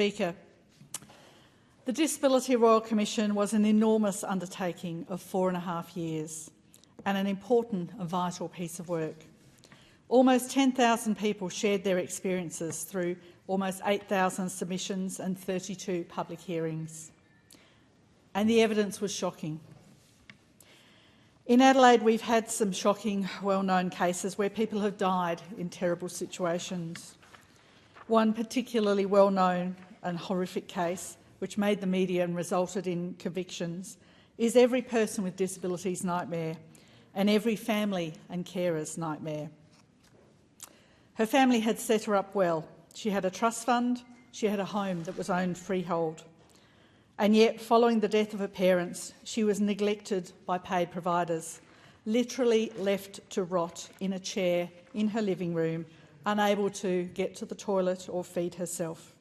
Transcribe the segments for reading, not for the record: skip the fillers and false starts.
Speaker, the Disability Royal Commission was an enormous undertaking of 4.5 years and an important and vital piece of work. Almost 10,000 people shared their experiences through almost 8,000 submissions and 32 public hearings. And the evidence was shocking. In Adelaide, we've had some shocking, well-known cases where people have died in terrible situations. One particularly well-known and horrific case, which made the media and resulted in convictions, is every person with disability's nightmare and every family and carer's nightmare. Her family had set her up well. She had a trust fund, she had a home that was owned freehold. And yet, following the death of her parents, she was neglected by paid providers, literally left to rot in a chair in her living room, unable to get to the toilet or feed herself.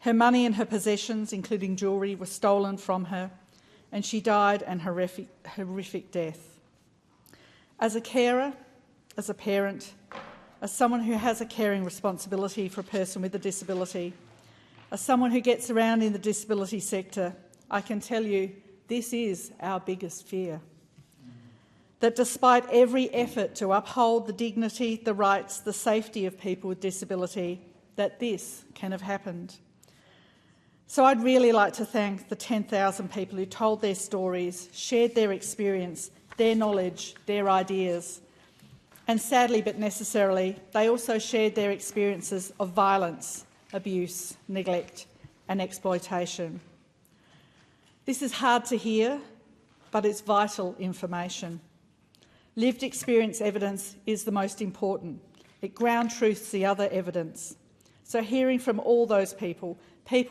Her money and her possessions, including jewellery, were stolen from her, and she died an horrific death. As a carer, as a parent, as someone who has a caring responsibility for a person with a disability, as someone who gets around in the disability sector, I can tell you this is our biggest fear. That despite every effort to uphold the dignity, the rights, the safety of people with disability, that this can have happened. So I'd really like to thank the 10,000 people who told their stories, shared their experience, their knowledge, their ideas. And sadly but necessarily, they also shared their experiences of violence, abuse, neglect and exploitation. This is hard to hear, but it's vital information. Lived experience evidence is the most important. It ground truths the other evidence. So hearing from all those people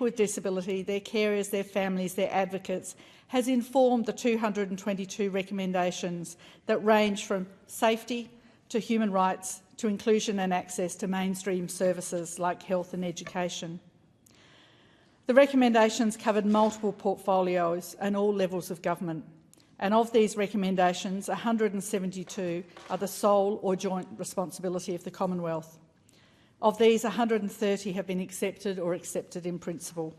with disability, their carers, their families, their advocates, has informed the 222 recommendations that range from safety to human rights to inclusion and access to mainstream services like health and education. The recommendations covered multiple portfolios and all levels of government. And of these recommendations, 172 are the sole or joint responsibility of the Commonwealth. Of these, 130 have been accepted or accepted in principle.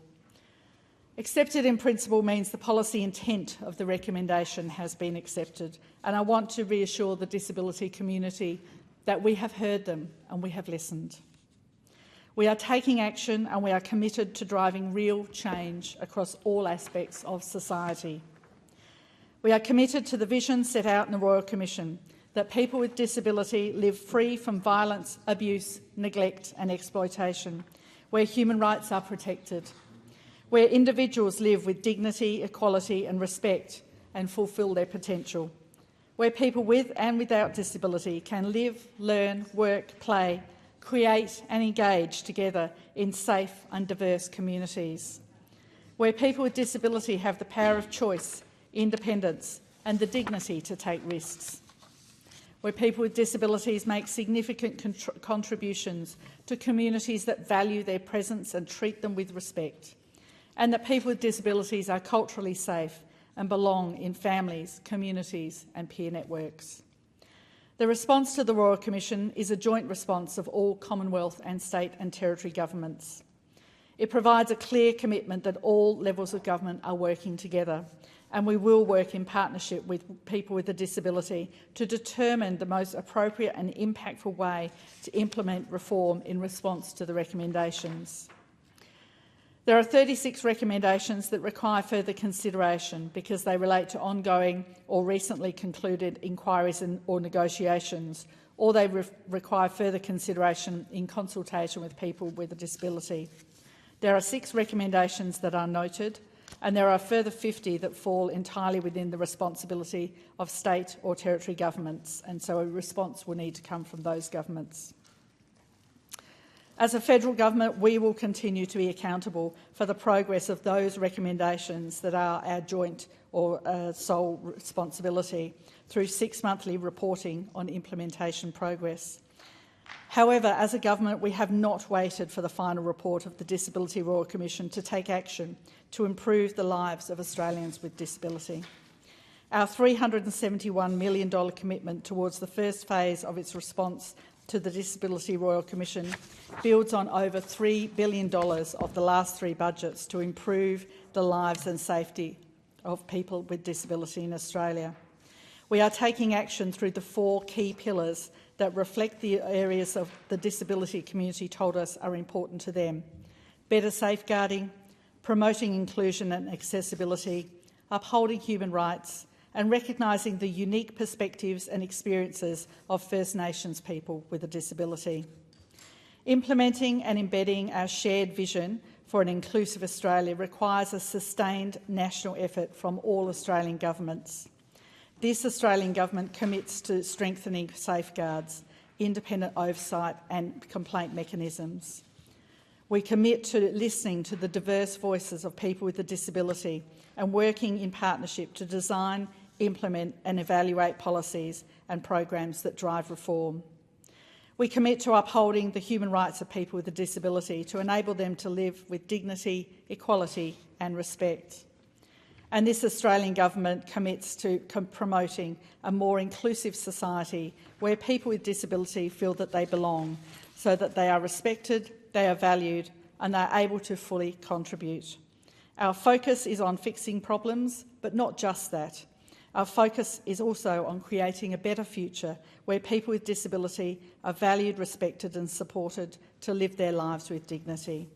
Accepted in principle means the policy intent of the recommendation has been accepted, and I want to reassure the disability community that we have heard them and we have listened. We are taking action and we are committed to driving real change across all aspects of society. We are committed to the vision set out in the Royal Commission that people with disability live free from violence, abuse, neglect and exploitation, where human rights are protected, where individuals live with dignity, equality and respect and fulfil their potential, where people with and without disability can live, learn, work, play, create and engage together in safe and diverse communities, where people with disability have the power of choice, independence and the dignity to take risks, where people with disabilities make significant contributions to communities that value their presence and treat them with respect, and that people with disabilities are culturally safe and belong in families, communities and peer networks. The response to the Royal Commission is a joint response of all Commonwealth and state and territory governments. It provides a clear commitment that all levels of government are working together, and we will work in partnership with people with a disability to determine the most appropriate and impactful way to implement reform in response to the recommendations. There are 36 recommendations that require further consideration because they relate to ongoing or recently concluded inquiries or negotiations, or they require further consideration in consultation with people with a disability. There are 6 recommendations that are noted, and there are a further 50 that fall entirely within the responsibility of state or territory governments, and so a response will need to come from those governments. As a federal government, we will continue to be accountable for the progress of those recommendations that are our joint or sole responsibility through 6 monthly reporting on implementation progress. However, as a government, we have not waited for the final report of the Disability Royal Commission to take action to improve the lives of Australians with disability. Our $371 million commitment towards the first phase of its response to the Disability Royal Commission builds on over $3 billion of the last 3 budgets to improve the lives and safety of people with disability in Australia. We are taking action through the 4 key pillars that reflect the areas of the disability community told us are important to them: better safeguarding, promoting inclusion and accessibility, upholding human rights, and recognising the unique perspectives and experiences of First Nations people with a disability. Implementing and embedding our shared vision for an inclusive Australia requires a sustained national effort from all Australian governments. This Australian government commits to strengthening safeguards, independent oversight and complaint mechanisms. We commit to listening to the diverse voices of people with a disability and working in partnership to design, implement and evaluate policies and programs that drive reform. We commit to upholding the human rights of people with a disability to enable them to live with dignity, equality and respect. And this Australian government commits to promoting a more inclusive society where people with disability feel that they belong, so that they are respected, they are valued and they are able to fully contribute. Our focus is on fixing problems, but not just that. Our focus is also on creating a better future where people with disability are valued, respected and supported to live their lives with dignity.